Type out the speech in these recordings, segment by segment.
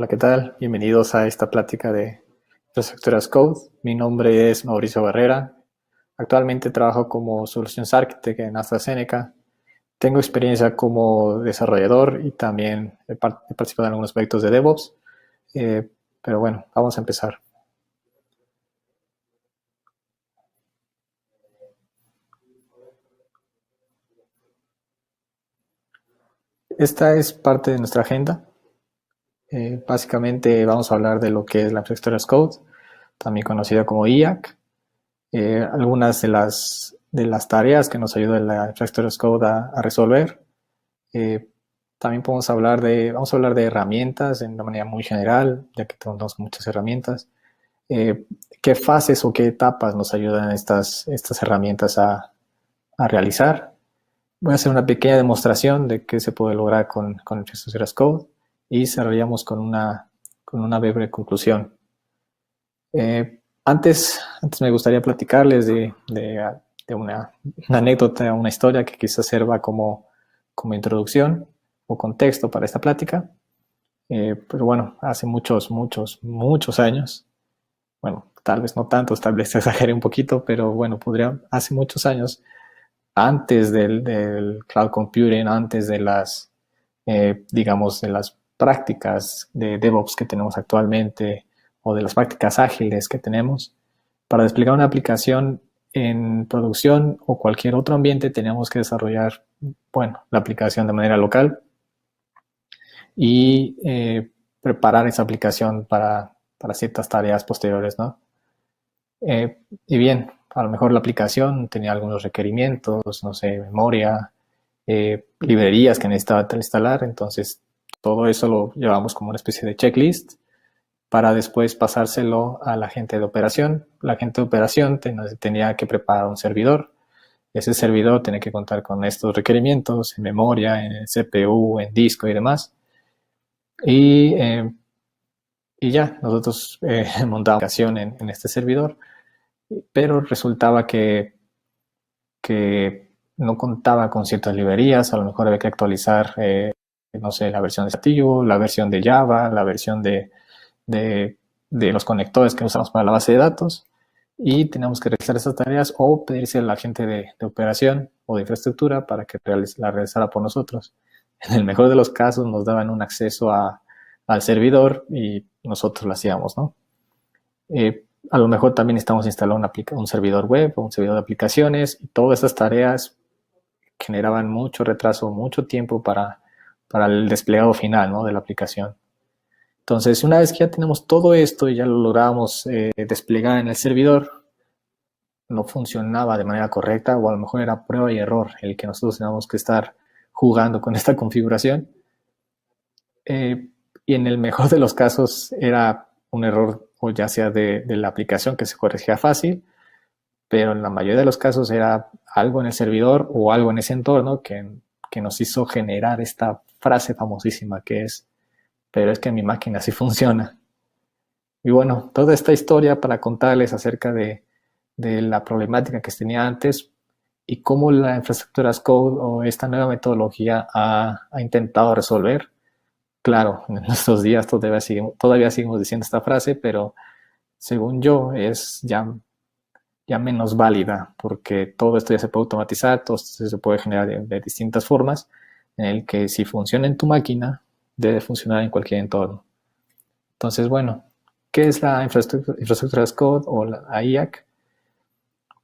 Hola, ¿qué tal? Bienvenidos a esta plática de Infrastructure as Code. Mi nombre es Mauricio Barrera. Actualmente trabajo como Solutions Architect en AstraZeneca. Tengo experiencia como desarrollador y también he participado en algunos proyectos de DevOps. Pero bueno, vamos a empezar. Esta es parte de nuestra agenda. Básicamente vamos a hablar de lo que es la Infrastructure as Code, también conocida como IAC. Algunas de las tareas que nos ayuda la Infrastructure as Code a resolver. También vamos a hablar de herramientas de una manera muy general, ya que tenemos muchas herramientas. ¿Qué fases o qué etapas nos ayudan estas herramientas a realizar? Voy a hacer una pequeña demostración de qué se puede lograr con Infrastructure as Code y cerraríamos con una breve conclusión. Antes me gustaría platicarles de una anécdota, una historia que quizás sirva como introducción o contexto para esta plática. Pero bueno, hace muchos años, bueno, tal vez no tantos, tal vez exageré un poquito, pero bueno, hace muchos años, antes del cloud computing, antes de digamos, de las prácticas de DevOps que tenemos actualmente o de las prácticas ágiles que tenemos, para desplegar una aplicación en producción o cualquier otro ambiente tenemos que desarrollar, bueno, la aplicación de manera local y preparar esa aplicación para ciertas tareas posteriores, ¿no? Y bien, a lo mejor la aplicación tenía algunos requerimientos, no sé, memoria, librerías que necesitaba instalar, entonces todo eso lo llevamos como una especie de checklist para después pasárselo a la gente de operación. La gente de operación tenía que preparar un servidor. Ese servidor tenía que contar con estos requerimientos en memoria, en CPU, en disco y demás. Y, eh, y ya, nosotros montamos la aplicación en este servidor, pero resultaba que no contaba con ciertas librerías, a lo mejor había que actualizar, no sé, la versión de Satillo, la versión de Java, la versión de, de los conectores que usamos para la base de datos, y teníamos que realizar esas tareas o pedirse a la gente de operación o de infraestructura para que la realizara por nosotros. En el mejor de los casos nos daban un acceso al servidor y nosotros lo hacíamos, ¿no? A lo mejor también estamos instalando un servidor web o un servidor de aplicaciones, y todas estas tareas generaban mucho retraso, mucho tiempo para el desplegado final, ¿no?, de la aplicación. Entonces, una vez que ya tenemos todo esto y ya lo logramos desplegar en el servidor, no funcionaba de manera correcta, o a lo mejor era prueba y error el que nosotros teníamos que estar jugando con esta configuración. Y en el mejor de los casos era un error, o ya sea de la aplicación que se corregía fácil, pero en la mayoría de los casos era algo en el servidor o algo en ese entorno que nos hizo generar esta frase famosísima que es: pero es que mi máquina sí funciona. Y bueno, toda esta historia para contarles acerca de la problemática que tenía antes y cómo la infraestructura as code o esta nueva metodología ha intentado resolver. Claro, en nuestros días todavía seguimos diciendo esta frase, pero según yo es ya menos válida, porque todo esto ya se puede automatizar, todo esto se puede generar de distintas formas, en el que si funciona en tu máquina, debe funcionar en cualquier entorno. Entonces, bueno, ¿qué es la infraestructura as code o la IAC?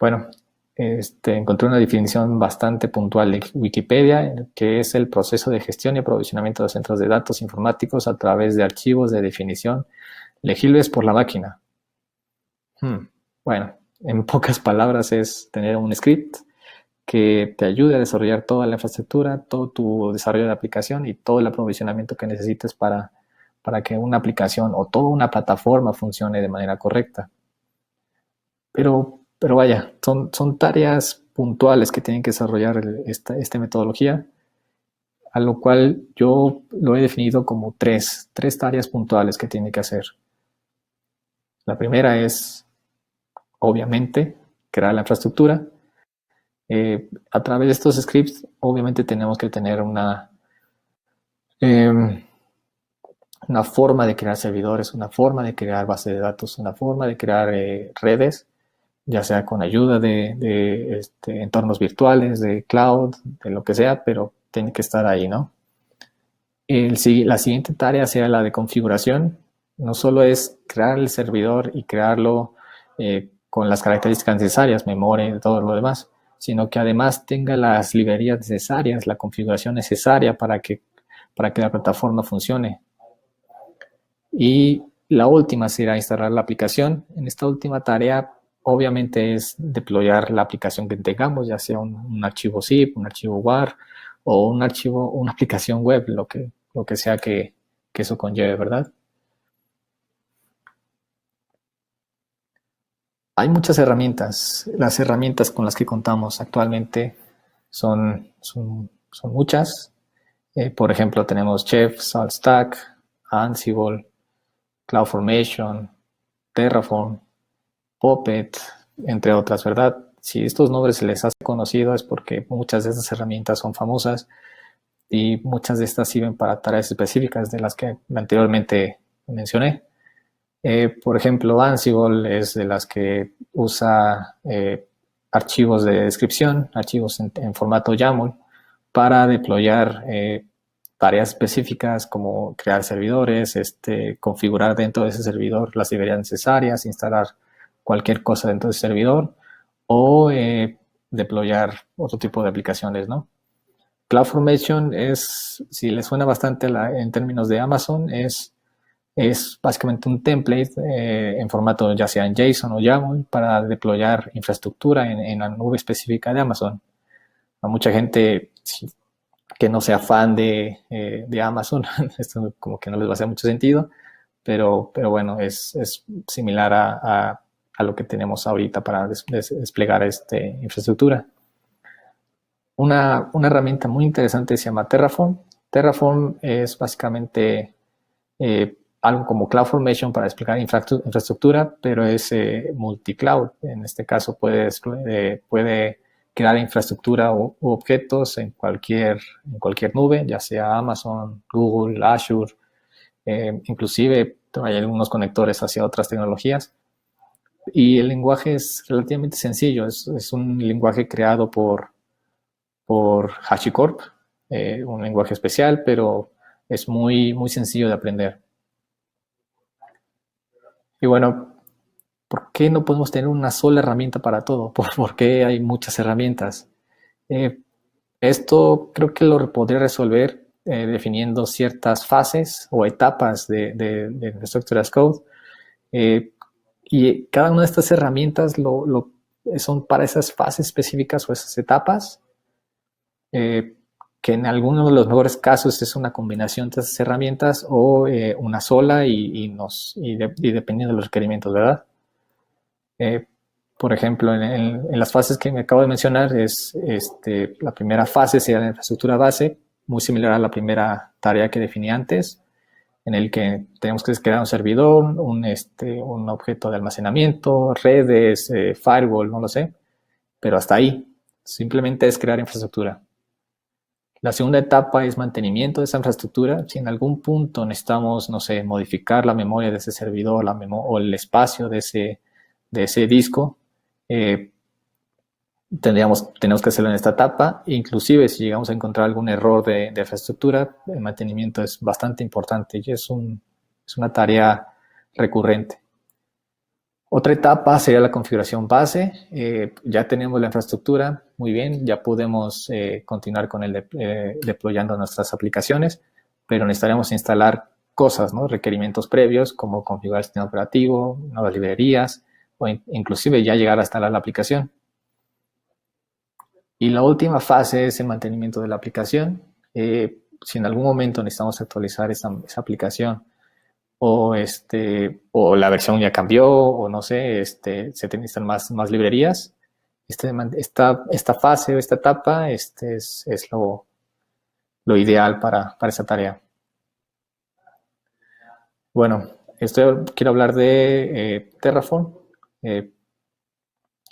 Bueno, encontré una definición bastante puntual de Wikipedia, que es el proceso de gestión y aprovisionamiento de centros de datos informáticos a través de archivos de definición legibles por la máquina. Bueno, en pocas palabras es tener un script que te ayude a desarrollar toda la infraestructura, todo tu desarrollo de aplicación y todo el aprovisionamiento que necesites para que una aplicación o toda una plataforma funcione de manera correcta. Pero vaya, son tareas puntuales que tienen que desarrollar esta metodología, a lo cual yo lo he definido como tres tareas puntuales que tiene que hacer. La primera es, obviamente, crear la infraestructura. A través de estos scripts, obviamente tenemos que tener una forma de crear servidores, una forma de crear bases de datos, una forma de crear redes, ya sea con ayuda de entornos virtuales, de cloud, de lo que sea, pero tiene que estar ahí, ¿no? La siguiente tarea será la de configuración. No solo es crear el servidor y crearlo con las características necesarias, memoria y todo lo demás, sino que además tenga las librerías necesarias, la configuración necesaria para que la plataforma funcione. Y la última será instalar la aplicación. En esta última tarea, obviamente, es deployar la aplicación que tengamos, ya sea un archivo zip, un archivo WAR o un archivo, una aplicación web, lo que sea que eso conlleve, ¿verdad? Hay muchas herramientas. Las herramientas con las que contamos actualmente son muchas. Por ejemplo, tenemos Chef, SaltStack, Ansible, CloudFormation, Terraform, Puppet, entre otras, ¿verdad? Si estos nombres se les hace conocido es porque muchas de estas herramientas son famosas y muchas de estas sirven para tareas específicas de las que anteriormente mencioné. Por ejemplo, Ansible es de las que usa archivos de descripción, archivos en formato YAML para deployar tareas específicas como crear servidores, configurar dentro de ese servidor las librerías necesarias, instalar cualquier cosa dentro de ese servidor o deployar otro tipo de aplicaciones, ¿no? CloudFormation es, si le suena bastante en términos de Amazon, es básicamente un template en formato ya sea en JSON o YAML para deployar infraestructura en la nube específica de Amazon. A mucha gente que no sea fan de Amazon, esto como que no les va a hacer mucho sentido, pero bueno, es similar a lo que tenemos ahorita para desplegar infraestructura. Una herramienta muy interesante se llama Terraform. Terraform es básicamente algo como CloudFormation para desplegar infraestructura, pero es multicloud. En este caso puede crear infraestructura u objetos en cualquier nube, ya sea Amazon, Google, Azure, inclusive hay algunos conectores hacia otras tecnologías. Y el lenguaje es relativamente sencillo, es un lenguaje creado por HashiCorp, un lenguaje especial, pero es muy sencillo de aprender. Y bueno, ¿por qué no podemos tener una sola herramienta para todo? ¿Por qué hay muchas herramientas? Eh, Esto creo que lo podría resolver definiendo ciertas fases o etapas de Infrastructure as Code. Eh, y cada una de estas herramientas son para esas fases específicas o esas etapas, eh, que en algunos de los mejores casos es una combinación de esas herramientas o una sola y dependiendo de los requerimientos, ¿verdad? Eh, por ejemplo, en las fases que me acabo de mencionar, la primera fase sería la infraestructura base, muy similar a la primera tarea que definí antes, en el que tenemos que crear un servidor, un objeto de almacenamiento, redes, firewall, no lo sé, pero hasta ahí. Simplemente es crear infraestructura. La segunda etapa es mantenimiento de esa infraestructura. Si en algún punto necesitamos, no sé, modificar la memoria de ese servidor o el espacio de ese disco, eh, tenemos que hacerlo en esta etapa. Inclusive si llegamos a encontrar algún error de infraestructura, el mantenimiento es bastante importante y es una tarea recurrente. Otra etapa sería la configuración base. Ya tenemos la infraestructura, muy bien, ya podemos continuar con deployando nuestras aplicaciones, pero necesitaremos instalar cosas, ¿no? Requerimientos previos como configurar el sistema operativo, nuevas librerías o inclusive ya llegar a instalar la aplicación. Y la última fase es el mantenimiento de la aplicación. Si en algún momento necesitamos actualizar esa aplicación o la versión ya cambió, o no sé, se necesitan más librerías. Esta fase o esta etapa es lo ideal para esa tarea. Bueno, quiero hablar de Terraform. Eh,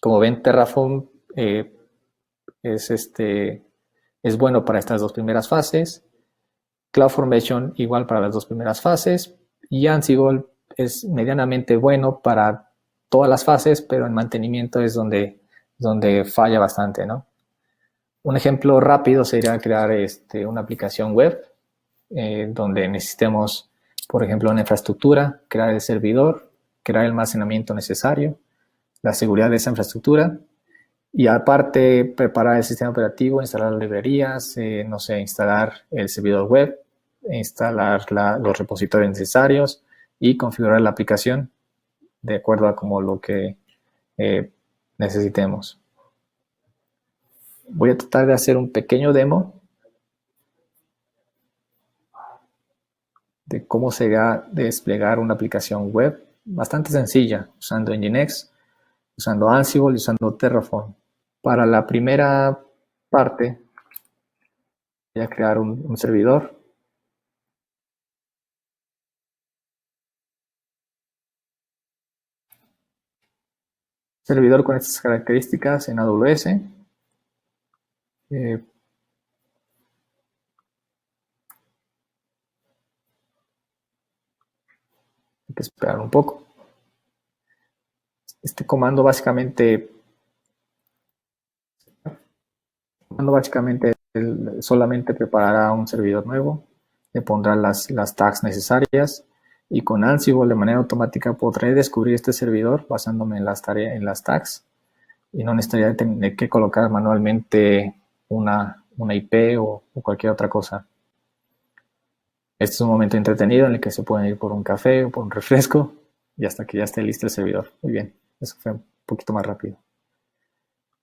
Como ven, Terraform es, es bueno para estas dos primeras fases. CloudFormation igual para las dos primeras fases, y Ansible es medianamente bueno para todas las fases, pero en mantenimiento es donde falla bastante, ¿no? Un ejemplo rápido sería crear una aplicación web donde necesitemos, por ejemplo, una infraestructura, crear el servidor, crear el almacenamiento necesario, la seguridad de esa infraestructura y aparte preparar el sistema operativo, instalar librerías, no sé, instalar el servidor web, instalar los repositorios necesarios y configurar la aplicación de acuerdo a como lo que necesitemos. Voy a tratar de hacer un pequeño demo de cómo sería desplegar una aplicación web bastante sencilla, usando Nginx, usando Ansible y usando Terraform. Para la primera parte, voy a crear un servidor. Servidor con estas características en AWS. Hay que esperar un poco. Este comando básicamente solamente preparará un servidor nuevo, le pondrá las tags necesarias y con Ansible de manera automática podré descubrir este servidor basándome en las tags y no necesitaría tener que colocar manualmente una IP o cualquier otra cosa. Este es un momento entretenido en el que se pueden ir por un café o por un refresco y hasta que ya esté listo el servidor. Muy bien, eso fue un poquito más rápido.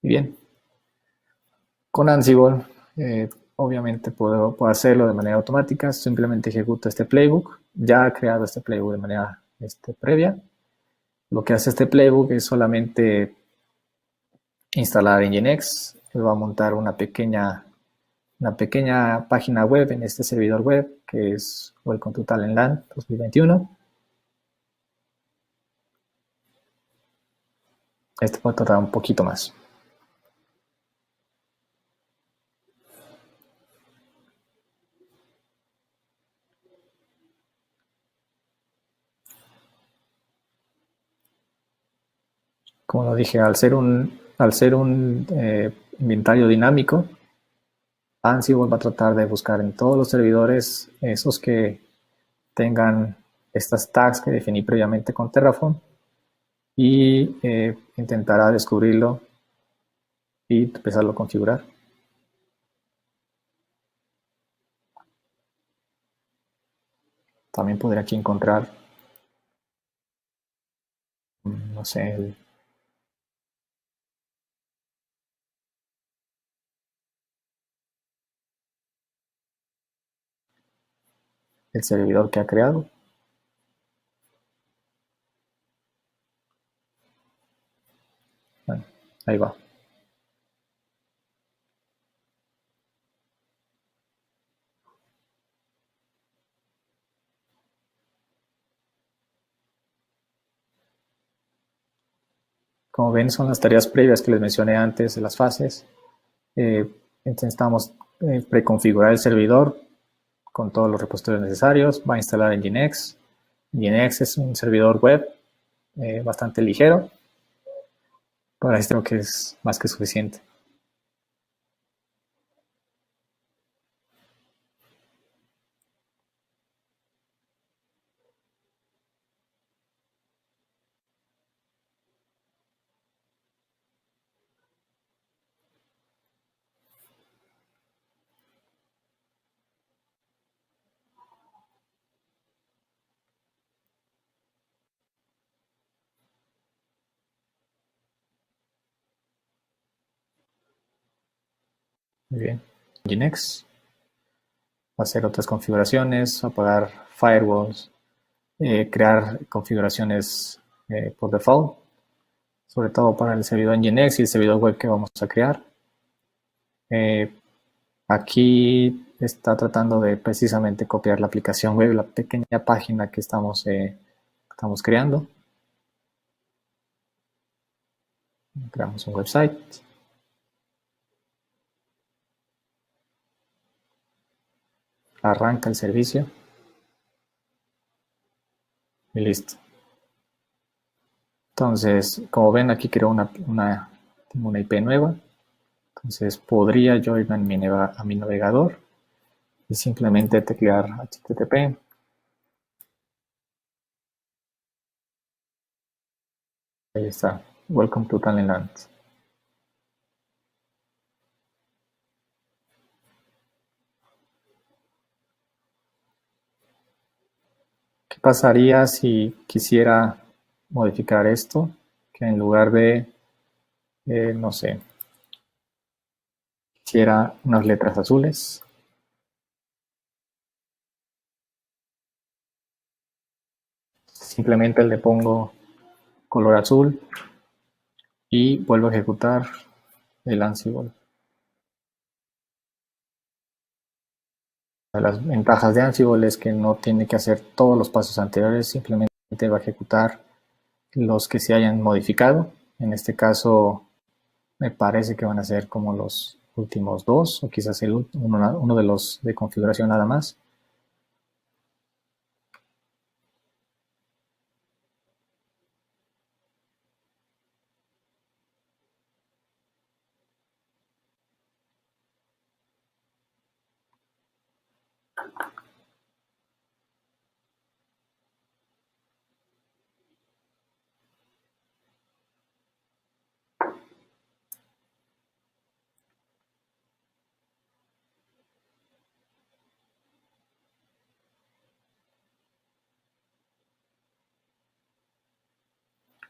Y bien, con Ansible, obviamente puedo hacerlo de manera automática. Simplemente ejecuto este playbook. Ya he creado este playbook de manera previa. Lo que hace este playbook es solamente instalar Nginx. Le va a montar una pequeña página web en este servidor web que es Welcome to Talentland 2021. Este puede tardar un poquito más. Como lo dije, al ser un inventario dinámico, Ansible va a tratar de buscar en todos los servidores esos que tengan estas tags que definí previamente con Terraform y intentará descubrirlo y empezarlo a configurar. También podré aquí encontrar, no sé, el servidor que ha creado. Bueno, ahí va. Como ven, son las tareas previas que les mencioné antes de las fases. Intentamos preconfigurar el servidor con todos los repositorios necesarios. Va a instalar Nginx. Nginx es un servidor web bastante ligero. Para esto creo que es más que suficiente. Muy bien. Nginx. Hacer otras configuraciones, apagar firewalls, crear configuraciones por default, sobre todo para el servidor Nginx y el servidor web que vamos a crear. Aquí está tratando de precisamente copiar la aplicación web, la pequeña página que estamos creando. Creamos un website. arranca el servicio y listo. Entonces, como ven, aquí creo una IP nueva. Entonces, podría yo ir a mi navegador y simplemente teclear HTTP. Ahí está. Welcome to Talentland. ¿Qué pasaría si quisiera modificar esto? Que en lugar de, no sé, quisiera unas letras azules. Simplemente le pongo color azul y vuelvo a ejecutar el Ansible. Las ventajas de Ansible es que no tiene que hacer todos los pasos anteriores, simplemente va a ejecutar los que se hayan modificado. En este caso, me parece que van a ser como los últimos dos, o quizás uno de los de configuración nada más.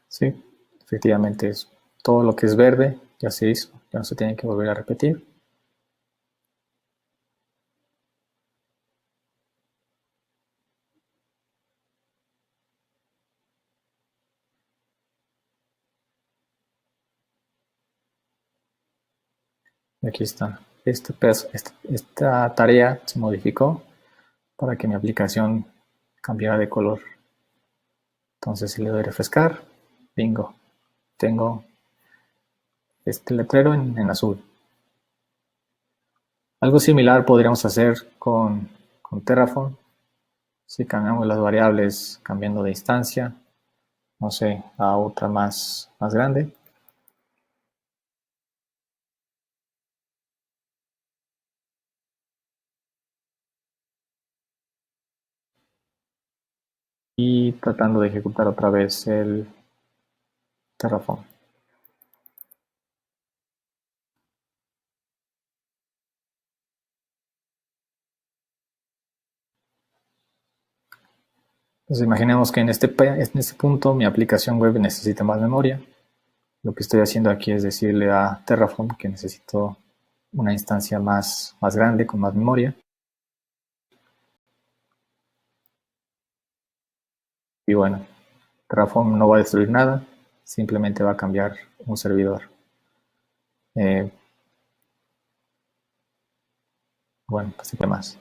Sí, efectivamente es todo lo que es verde ya se hizo, ya no se tiene que volver a repetir. Y aquí está. Esta tarea se modificó para que mi aplicación cambiara de color. Entonces, si le doy a refrescar, bingo, tengo este letrero en azul. Algo similar podríamos hacer con Terraform. Si cambiamos las variables cambiando de instancia, no sé, a otra más grande. Y tratando de ejecutar otra vez el Terraform. Entonces imaginemos que en este punto mi aplicación web necesita más memoria. Lo que estoy haciendo aquí es decirle a Terraform que necesito una instancia más grande, con más memoria. Y bueno, Terraform no va a destruir nada, simplemente va a cambiar un servidor. Bueno, pues ¿qué más?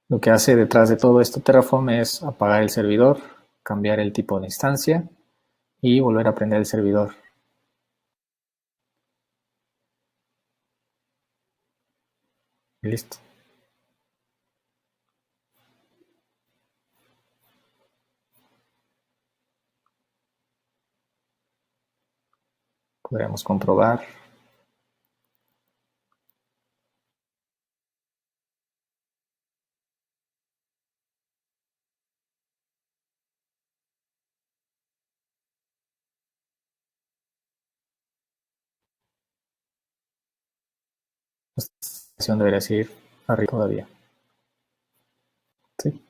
Lo que hace detrás de todo esto Terraform es apagar el servidor, cambiar el tipo de instancia y volver a prender el servidor. Y listo. Podríamos comprobar. Esta estación debería seguir arriba todavía. ¿Sí?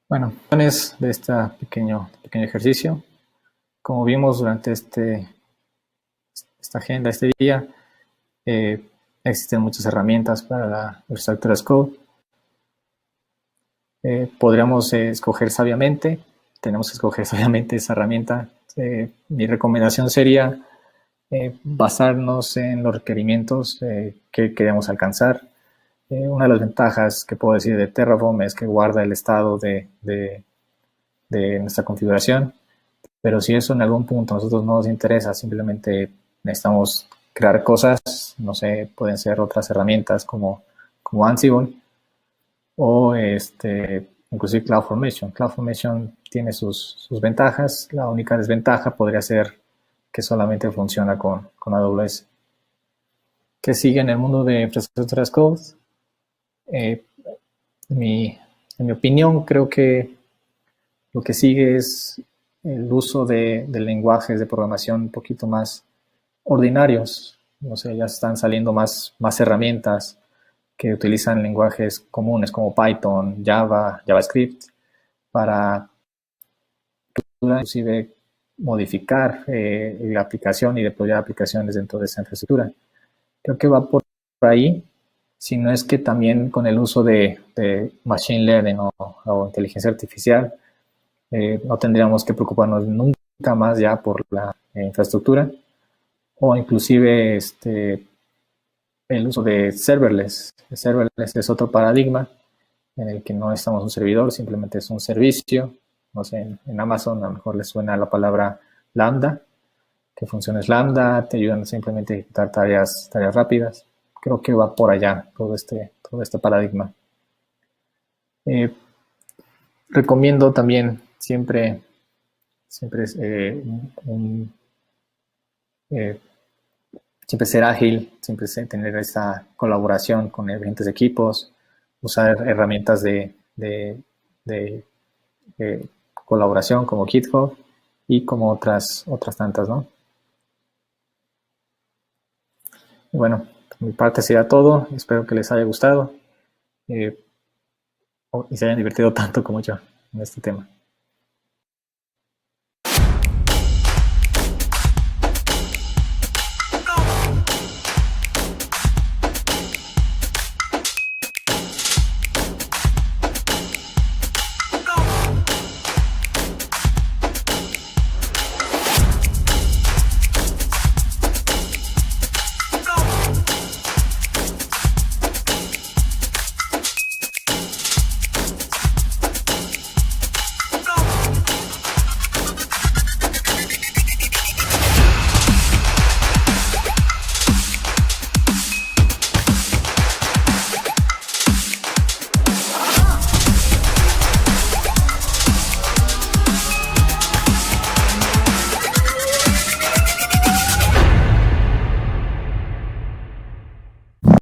Bueno, de este pequeño ejercicio. Como vimos durante esta agenda, este día, existen muchas herramientas para la Visual Code. Podríamos escoger sabiamente, tenemos que escoger sabiamente esa herramienta mi recomendación sería basarnos en los requerimientos que queremos alcanzar. Una de las ventajas que puedo decir de Terraform es que guarda el estado de nuestra configuración, pero si eso en algún punto a nosotros no nos interesa, simplemente necesitamos crear cosas, no sé, pueden ser otras herramientas como Ansible o inclusive CloudFormation. CloudFormation tiene sus ventajas. La única desventaja podría ser que solamente funciona con AWS. ¿Qué sigue en el mundo de infraestructuras code? En mi opinión, creo que lo que sigue es el uso de lenguajes de programación un poquito más ordinarios. No sé, ya están saliendo más herramientas que utilizan lenguajes comunes como Python, Java, JavaScript para inclusive modificar la aplicación y deployar aplicaciones dentro de esa infraestructura. Creo que va por ahí, si no es que también con el uso de Machine Learning o inteligencia artificial, no tendríamos que preocuparnos nunca más ya por la infraestructura, o inclusive el uso de serverless. El serverless es otro paradigma en el que no estamos un servidor, simplemente es un servicio. No sé, en Amazon a lo mejor les suena la palabra Lambda, que funciones Lambda, te ayudan simplemente a ejecutar tareas rápidas. Creo que va por allá todo este paradigma. Recomiendo también siempre siempre ser ágil, siempre tener esta colaboración con diferentes equipos, usar herramientas de colaboración como GitHub y como otras tantas, ¿no? Y bueno, por mi parte será todo. Espero que les haya gustado y se hayan divertido tanto como yo en este tema.